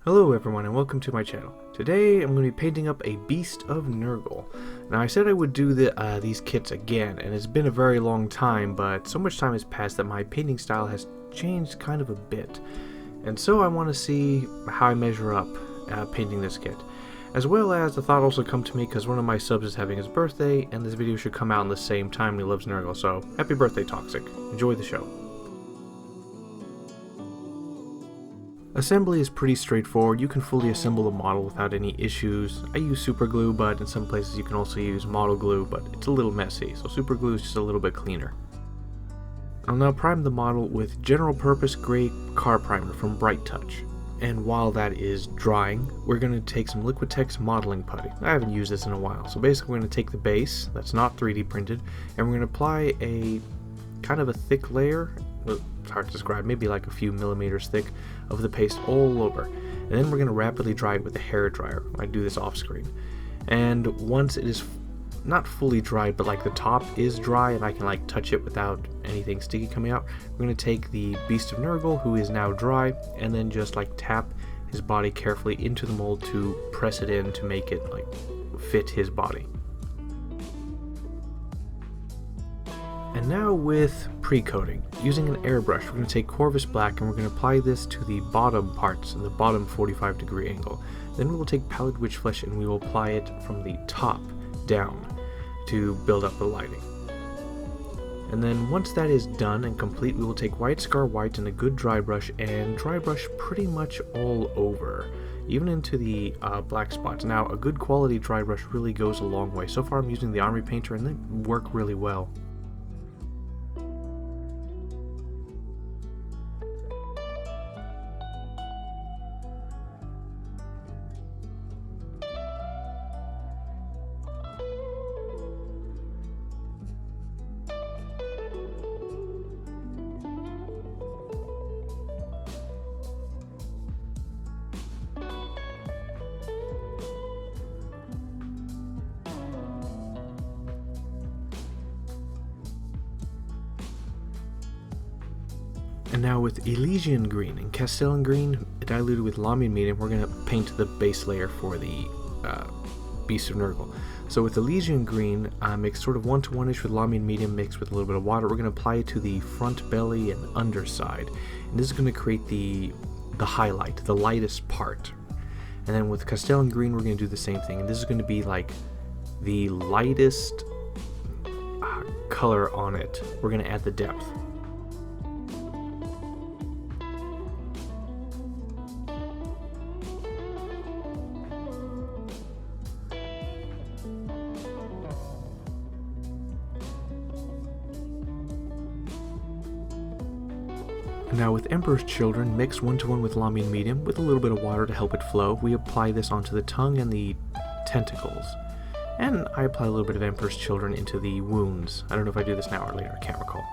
Hello everyone and welcome to my channel. Today I'm going to be painting up a Beast of Nurgle. Now I said I would do these kits again, and it's been a very long time, but so much time has passed that my painting style has changed kind of a bit. And so I want to see how I measure up painting this kit. As well as the thought also come to me because one of my subs is having his birthday, and this video should come out in the same time he loves Nurgle, so happy birthday Toxic. Enjoy the show. Assembly is pretty straightforward. You can fully assemble the model without any issues. I use super glue, but in some places you can also use model glue, but it's a little messy, so super glue is just a little bit cleaner. I'll now prime the model with general purpose gray car primer from Bright Touch. And while that is drying, we're going to take some Liquitex modeling putty. I haven't used this in a while, so basically we're going to take the base, that's not 3D printed, and we're going to apply a kind of a thick layer, it's hard to describe, maybe like a few millimeters thick, of the paste all over. And then we're going to rapidly dry it with a hair dryer. I do this off screen. And once it is not fully dried, but like the top is dry and I can like touch it without anything sticky coming out, we're going to take the Beast of Nurgle, who is now dry, and then just like tap his body carefully into the mold to press it in to make it like fit his body. And now with pre-coating, using an airbrush, we're going to take Corvus Black and we're going to apply this to the bottom parts in the bottom 45-degree angle. Then we will take Pallid Witch Flesh and we will apply it from the top down to build up the lighting. And then once that is done and complete, we will take White Scar White and a good dry brush and dry brush pretty much all over, even into the black spots. Now a good quality dry brush really goes a long way. So far I'm using the Army Painter and they work really well. And now with Elysian Green and Castellan Green diluted with Lamian Medium, we're going to paint the base layer for the Beast of Nurgle. So with Elysian Green, mixed sort of 1-to-1-ish with Lamian Medium mixed with a little bit of water, we're going to apply it to the front belly and underside. And this is going to create the highlight, the lightest part. And then with Castellan Green, we're going to do the same thing. And this is going to be like the lightest color on it. We're going to add the depth. Now with Emperor's Children, mixed 1-to-1 with Lamian Medium with a little bit of water to help it flow, we apply this onto the tongue and the tentacles. And I apply a little bit of Emperor's Children into the wounds. I don't know if I do this now or later, I can't recall.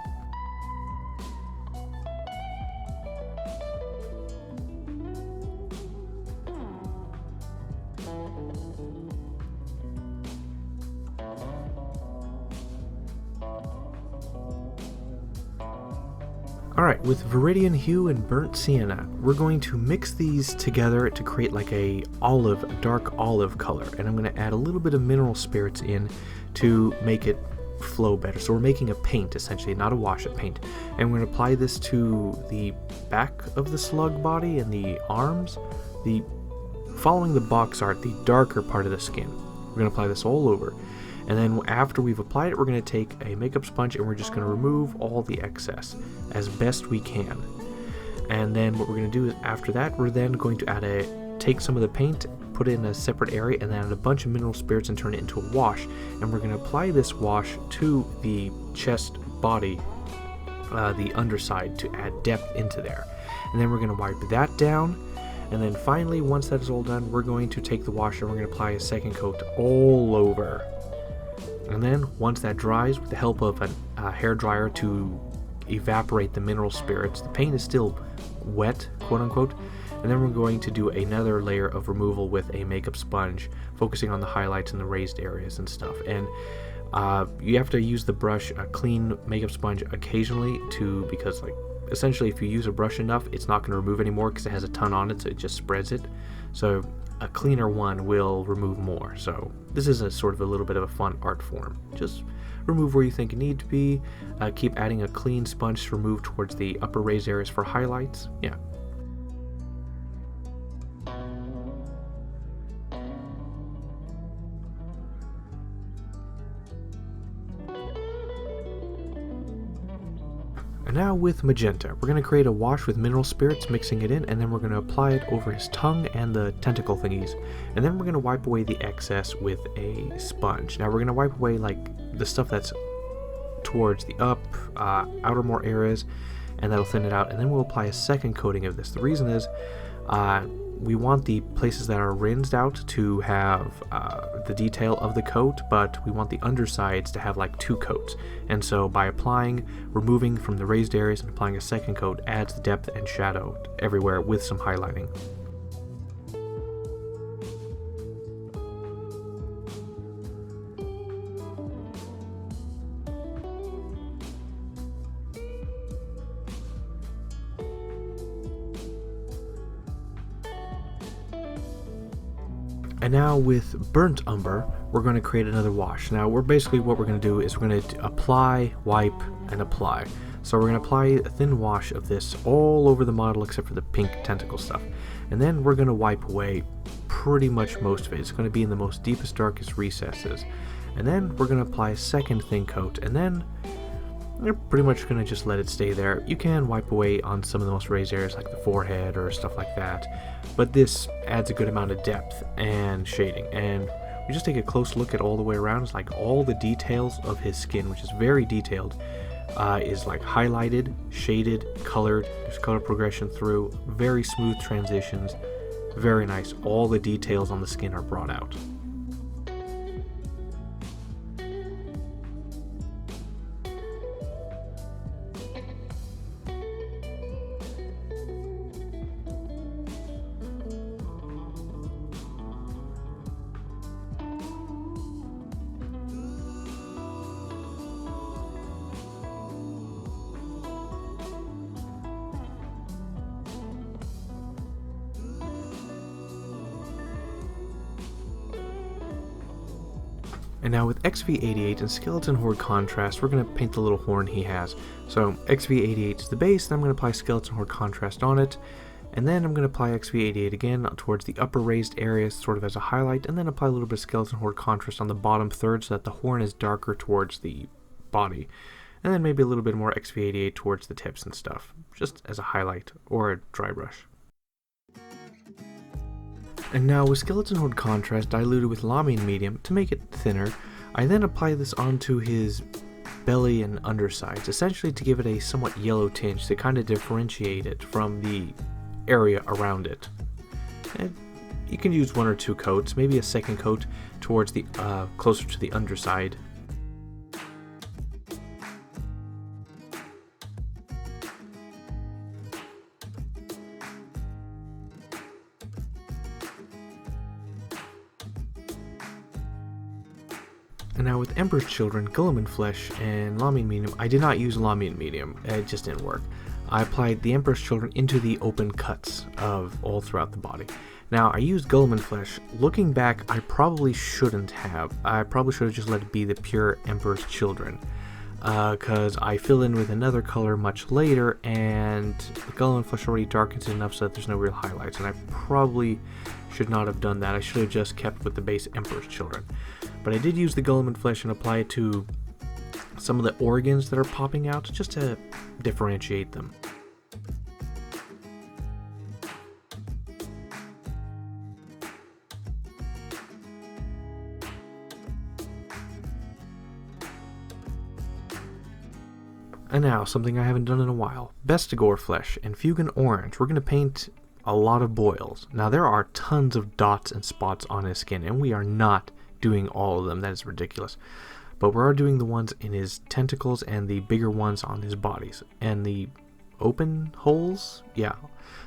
Alright, with Viridian Hue and Burnt Sienna, we're going to mix these together to create like a dark olive color, and I'm going to add a little bit of mineral spirits in to make it flow better. So we're making a paint essentially, not a wash, a paint. And we're going to apply this to the back of the slug body and the arms, following the box art, the darker part of the skin. We're going to apply this all over. And then after we've applied it, we're going to take a makeup sponge and we're just going to remove all the excess as best we can. And then what we're going to do is after that, we're then going to take some of the paint, put it in a separate area, and then add a bunch of mineral spirits and turn it into a wash. And we're going to apply this wash to the chest body, the underside, to add depth into there. And then we're going to wipe that down. And then finally, once that is all done, we're going to take the wash and we're going to apply a second coat all over. And then once that dries, with the help of a hair dryer to evaporate the mineral spirits, the paint is still wet, quote unquote, and then we're going to do another layer of removal with a makeup sponge, focusing on the highlights and the raised areas and stuff. And you have to use the brush, a clean makeup sponge occasionally because like essentially if you use a brush enough, it's not going to remove anymore because it has a ton on it, so it just spreads it. So a cleaner one will remove more. So this is a sort of a little bit of a fun art form. Just remove where you think it need to be. Keep adding a clean sponge to remove towards the upper raised areas for highlights. Yeah. And now with Magenta, we're going to create a wash with mineral spirits, mixing it in, and then we're going to apply it over his tongue and the tentacle thingies. And then we're going to wipe away the excess with a sponge. Now we're going to wipe away like the stuff that's towards the outermost areas, and that'll thin it out. And then we'll apply a second coating of this. The reason is we want the places that are rinsed out to have the detail of the coat, but we want the undersides to have like 2 coats. And so by removing from the raised areas and applying a second coat adds the depth and shadow everywhere with some highlighting. And now with Burnt Umber, we're going to create another wash. Now what we're going to do is we're going to apply, wipe, and apply. So we're going to apply a thin wash of this all over the model except for the pink tentacle stuff. And then we're going to wipe away pretty much most of it. It's going to be in the most deepest, darkest recesses. And then we're going to apply a second thin coat, and then you're pretty much going to just let it stay there. You can wipe away on some of the most raised areas like the forehead or stuff like that, but this adds a good amount of depth and shading. And we just take a close look at all the way around. It's like all the details of his skin, which is very detailed, is like highlighted, shaded, colored. There's color progression through, very smooth transitions, very nice. All the details on the skin are brought out. And now with XV88 and Skeleton Horde Contrast, we're going to paint the little horn he has. So XV88 is the base, then I'm going to apply Skeleton Horde Contrast on it, and then I'm going to apply XV88 again towards the upper raised areas sort of as a highlight, and then apply a little bit of Skeleton Horde Contrast on the bottom third so that the horn is darker towards the body. And then maybe a little bit more XV88 towards the tips and stuff, just as a highlight or a dry brush. And now with Skeleton Horde Contrast diluted with Lamine Medium to make it thinner, I then apply this onto his belly and undersides, essentially to give it a somewhat yellow tinge to kind of differentiate it from the area around it. And you can use 1 or 2 coats, maybe a second coat towards the closer to the underside. And now with Emperor's Children, Gulliman Flesh, and Lamine Medium, I did not use Lamine Medium, it just didn't work. I applied the Emperor's Children into the open cuts of all throughout the body. Now, I used Gulliman Flesh. Looking back, I probably shouldn't have. I probably should have just let it be the pure Emperor's Children, because I fill in with another color much later, and the Gulliman Flesh already darkens it enough so that there's no real highlights, and I probably should not have done that. I should have just kept with the base Emperor's Children. But I did use the Gulliman Flesh and apply it to some of the organs that are popping out, just to differentiate them. And now, something I haven't done in a while. Bestigor Flesh and Fugan Orange. We're going to paint a lot of boils. Now, there are tons of dots and spots on his skin, and we are not doing all of them. That is ridiculous. But we are doing the ones in his tentacles and the bigger ones on his bodies. And the open holes? Yeah.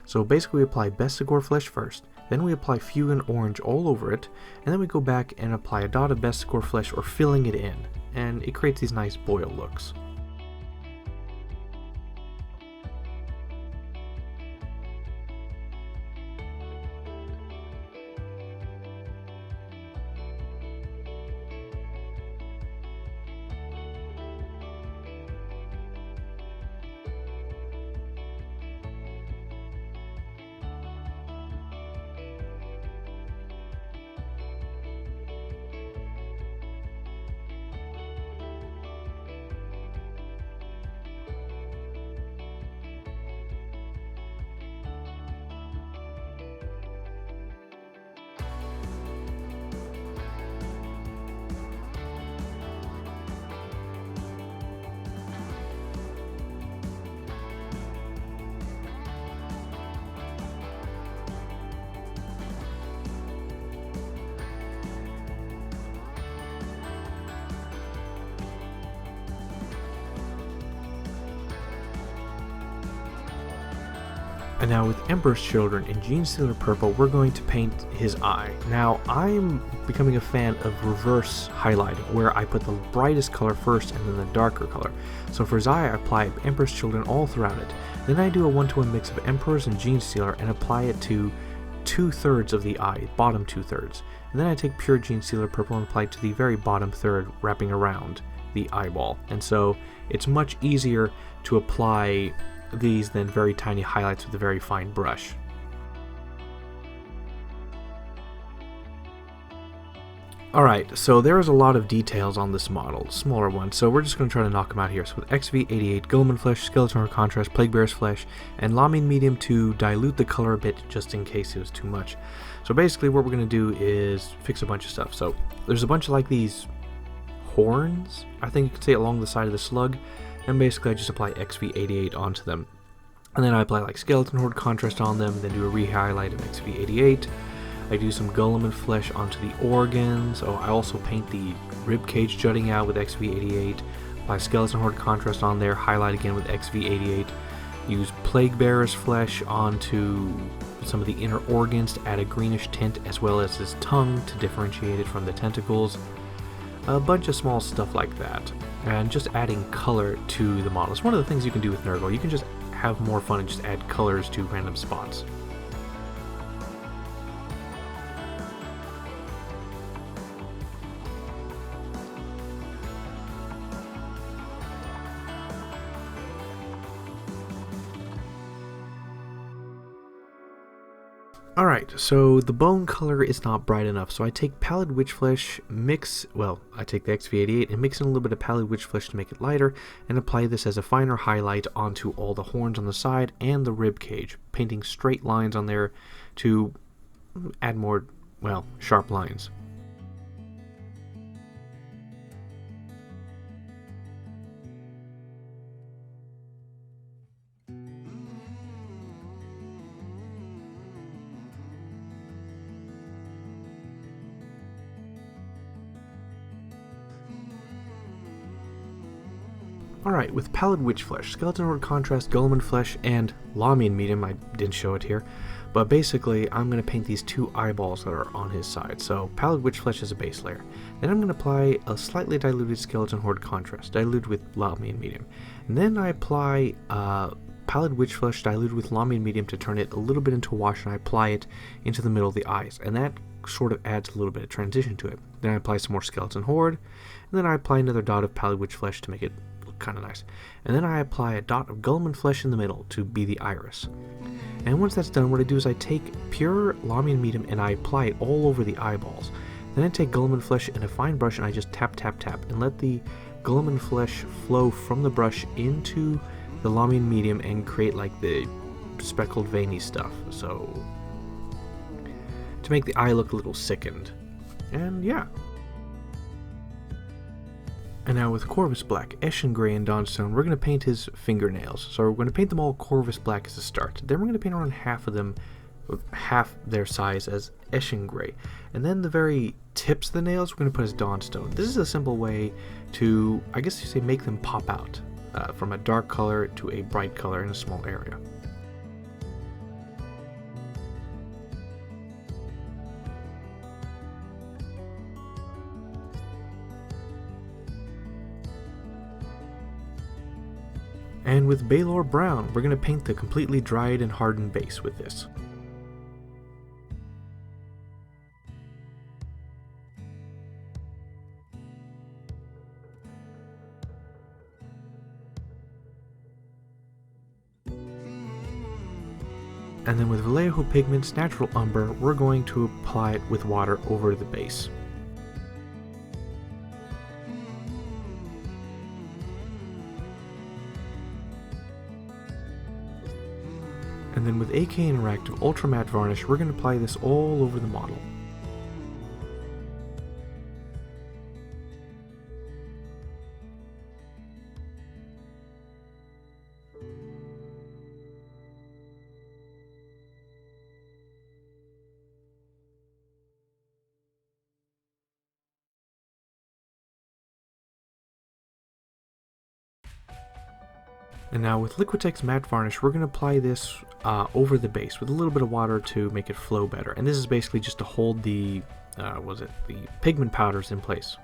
So basically we apply Bestigor Flesh first, then we apply Fugan Orange all over it, and then we go back and apply a dot of Bestigor Flesh or filling it in. And it creates these nice boil looks. And now with Emperor's Children in Gene Stealer Purple, we're going to paint his eye. Now, I'm becoming a fan of reverse highlighting, where I put the brightest color first and then the darker color. So for his eye, I apply Emperor's Children all throughout it. Then I do a 1-to-1 mix of Emperor's and Gene Stealer and apply it to 2/3 of the eye, bottom 2/3. And then I take pure Gene Stealer Purple and apply it to the very bottom third, wrapping around the eyeball. And so it's much easier to apply these than very tiny highlights with a very fine brush. Alright, so there's a lot of details on this model, smaller ones, so we're just going to try to knock them out here. So with XV88, Guilliman Flesh, Skeleton Horde Contrast, Plaguebear's Flesh, and Lamine Medium to dilute the color a bit just in case it was too much. So basically what we're going to do is fix a bunch of stuff. So there's a bunch of like these horns, I think you could say, along the side of the slug, and basically I just apply XV88 onto them. And then I apply like Skeleton Horde Contrast on them, and then do a re-highlight of XV88. I do some Guilliman Flesh onto the organs. Oh, I also paint the rib cage jutting out with XV88. Apply Skeleton Horde Contrast on there, highlight again with XV88. Use Plaguebear's Flesh onto some of the inner organs to add a greenish tint, as well as his tongue to differentiate it from the tentacles. A bunch of small stuff like that. And just adding color to the model. It's one of the things you can do with Nurgle. You can just have more fun and just add colors to random spots. Alright, so the bone color is not bright enough, so I take Pallid Witch Flesh, I take the XV88 and mix in a little bit of Pallid Witch Flesh to make it lighter, and apply this as a finer highlight onto all the horns on the side and the rib cage, painting straight lines on there to add more, sharp lines. Alright, with Pallid Witch Flesh, Skeleton Horde Contrast, Guilliman Flesh, and Lamine Medium, I didn't show it here, but basically I'm going to paint these two eyeballs that are on his side. So Pallid Witch Flesh is a base layer. Then I'm going to apply a slightly diluted Skeleton Horde Contrast, diluted with Lamine Medium. And then I apply Pallid Witch Flesh diluted with Lamine Medium to turn it a little bit into a wash, and I apply it into the middle of the eyes. And that sort of adds a little bit of transition to it. Then I apply some more Skeleton Horde, and then I apply another dot of Pallid Witch Flesh to make it kind of nice. And then I apply a dot of Guilliman Flesh in the middle to be the iris. And once that's done, what I do is I take pure Lamine Medium and I apply it all over the eyeballs. Then I take Guilliman Flesh in a fine brush and I just tap, tap, tap, and let the Guilliman Flesh flow from the brush into the Lamine Medium and create like the speckled veiny stuff, so to make the eye look a little sickened. And yeah. And now with Corvus Black, Eshin Grey, and Dawnstone, we're going to paint his fingernails. So we're going to paint them all Corvus Black as a start. Then we're going to paint around half of them, half their size as Eshin Grey. And then the very tips of the nails we're going to put as Dawnstone. This is a simple way to, I guess you say, make them pop out from a dark color to a bright color in a small area. And with Baylor Brown, we're going to paint the completely dried and hardened base with this. And then with Vallejo Pigment's Natural Umber, we're going to apply it with water over the base. And then with AK Interactive Ultra Matte Varnish, we're going to apply this all over the model. And now with Liquitex matte varnish, we're going to apply this over the base with a little bit of water to make it flow better. And this is basically just to hold the the pigment powders in place.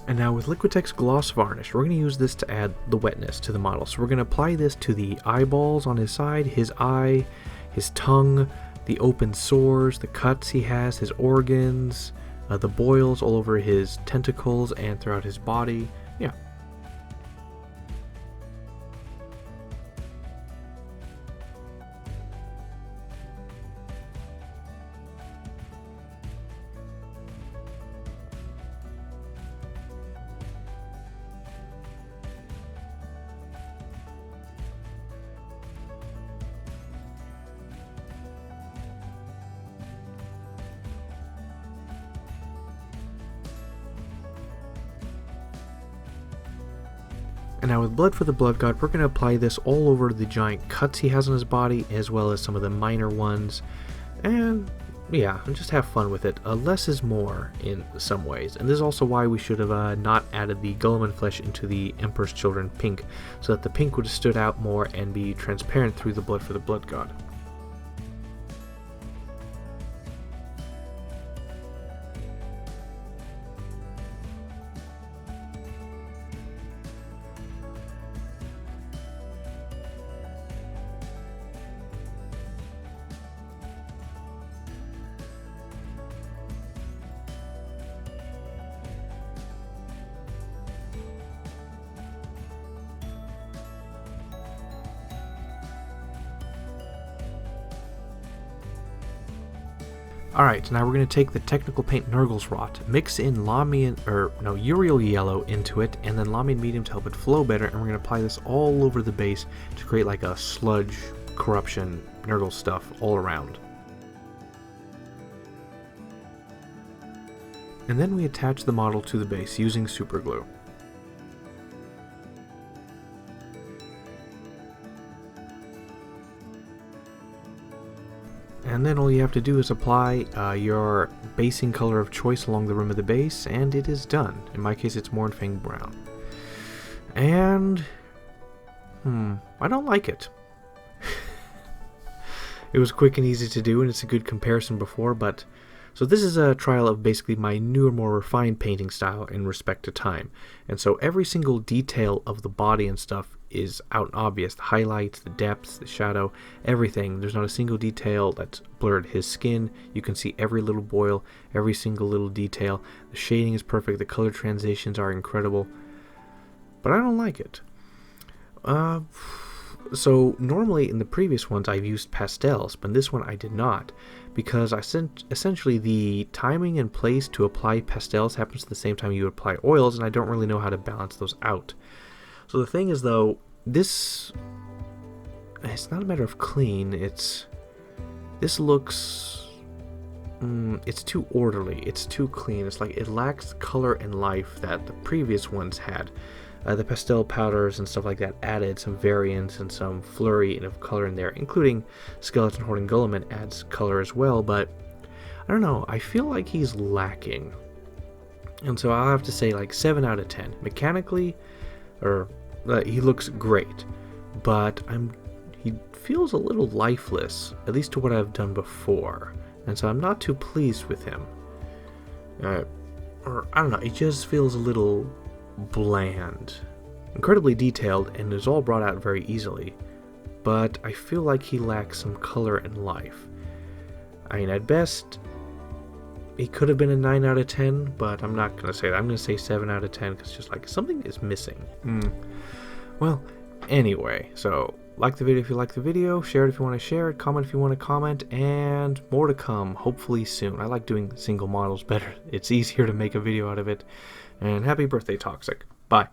And now with Liquitex Gloss Varnish, we're going to use this to add the wetness to the model. So we're going to apply this to the eyeballs on his side, his eye, his tongue, the open sores, the cuts he has, his organs, the boils all over his tentacles and throughout his body. Yeah. And now with Blood for the Blood God, we're going to apply this all over the giant cuts he has on his body, as well as some of the minor ones. And yeah, just have fun with it. Less is more in some ways. And this is also why we should have not added the Gulliman flesh into the Emperor's Children pink, so that the pink would have stood out more and be transparent through the Blood for the Blood God. Alright, now we're going to take the Technical Paint Nurgle's Rot, mix in Uriel Yellow into it, and then Lamian Medium to help it flow better, and we're going to apply this all over the base to create like a sludge, corruption, Nurgle stuff all around. And then we attach the model to the base using super glue. And then all you have to do is apply your basing color of choice along the rim of the base, and it is done. In my case, it's Mournfang Brown. And I don't like it. It was quick and easy to do, and it's a good comparison before, but so this is a trial of basically my newer, more refined painting style in respect to time. And so every single detail of the body and stuff is out and obvious. The highlights, the depths, the shadow, everything. There's not a single detail that's blurred. His skin, you can see every little boil, every single little detail. The shading is perfect. The color transitions are incredible. But I don't like it. So normally in the previous ones I've used pastels, but in this one I did not, because essentially the timing and place to apply pastels happens at the same time you apply oils, and I don't really know how to balance those out. So the thing is, though, it's not a matter of clean, this looks, it's too orderly, it's too clean, it's like it lacks color and life that the previous ones had. The pastel powders and stuff like that added some variance and some flurry of color in there, including Skeleton Horde and Gulliman adds color as well, but I don't know, I feel like he's lacking. And so I'll have to say like 7 out of 10. Mechanically, he looks great, but he feels a little lifeless, at least to what I've done before, and so I'm not too pleased with him. Or I don't know, it just feels a little bland. Incredibly detailed and is all brought out very easily, but I feel like he lacks some color and life. I mean, at best, he could have been a 9 out of 10, but I'm not going to say that. I'm going to say 7 out of 10 because just like something is missing. Well, anyway, so like the video if you like the video, share it if you want to share it, comment if you want to comment, and more to come, hopefully soon. I like doing single models better. It's easier to make a video out of it. And happy birthday, Toxic. Bye.